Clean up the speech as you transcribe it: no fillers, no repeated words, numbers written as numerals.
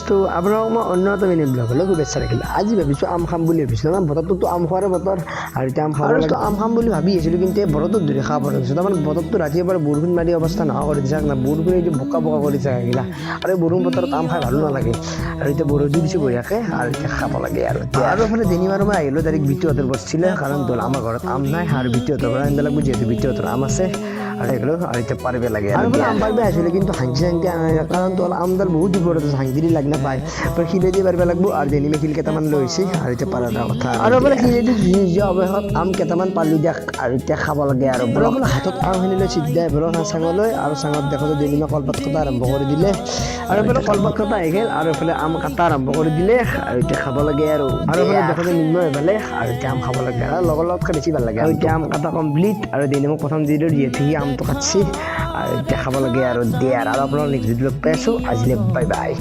তো আপোনালোকক মই অন্য এটা মিনি ব্লগলৈ শুভেচ্ছা ৰাখিলোঁ। আজি ভাবিছোঁ আম খাম বুলি ভাবিছিলোঁ না, বতৰটোতো আম খোৱাৰে বতৰ আৰু এতিয়া আম খাব লাগে। আম খাম বুলি ভাবি আহিছিলোঁ, কিন্তু এই বতৰটো ধৰি খাব পৰা গৈছোঁ। তাৰমানে বতৰটো ৰাতিপুৱাৰ পৰা বৰষুণ মাৰি অৱস্থা নোহোৱা কৰি দিছে না, বৰষুণে এইটো বোকা বোকা কৰি দিছে আহিলা আৰু এই বৰষুণ বতৰত আম খাই ভালো নালাগে আৰু এতিয়া বৰষুণ দিছে বঢ়িয়াকৈ আৰু এতিয়া খাব লাগে আৰু এইফালে দেনিবাৰ মই আহিলোঁ ডাইৰেক্ট বিটুহঁতৰ বস্তিলে, কাৰণ আমাৰ ঘৰত আম নাই আৰু বিটুহঁতৰ পৰা আনিব লাগিব, যিহেতু বিটুহঁতৰ আম আছে আৰু এইগুলো আৰু এতিয়া পাৰিব লাগে আৰু আম পাৰিব আহিছিলোঁ, কিন্তু হাঁহি চাংটি কাৰণ তো আমডাল বহুত দূৰত আছে, হাঁহি লাগ নাপায় শিলেদি পাৰিব লাগিব আৰু দেনিমে শিল কেইটামান লৈ আহিছে আৰু এতিয়া পাৰাৰ কথা আৰু আপোনাৰ শিলেদি যোৱা অৱশেষত আম কেইটামান পালোঁ দিয়ক আৰু এতিয়া খাব লাগে আৰু আপোনাৰ হাতত আমখিনি লৈ চিধাই বলক চাঙলৈ আৰু চাঙত দেখোঁ যে দেনিমে কলপাত কটা আৰম্ভ কৰি দিলে আৰু এইফালে কলপাত কটা আহি গ'ল আৰু এইফালে আম কাটা আৰম্ভ কৰি দিলে আৰু এতিয়া খাব লাগে আৰু এইফালে দেখোঁ যে নিম্ন এইফালে আৰু এতিয়া আম খাব লাগে আৰু লগৰ লগতকৈ বেছি ভাল লাগে আৰু এতিয়া আম কাটা কমপ্লিট আৰু দেনিমক প্ৰথম দি দিলোঁ, যিহেতু সি আমটো কাটছি আৰু এতিয়া খাব লাগে আৰু দিয়ে আৰু আপোনালোক নেক্সট ভিডিঅ'ত পাই আছোঁ। আজিলৈ বাই বাই।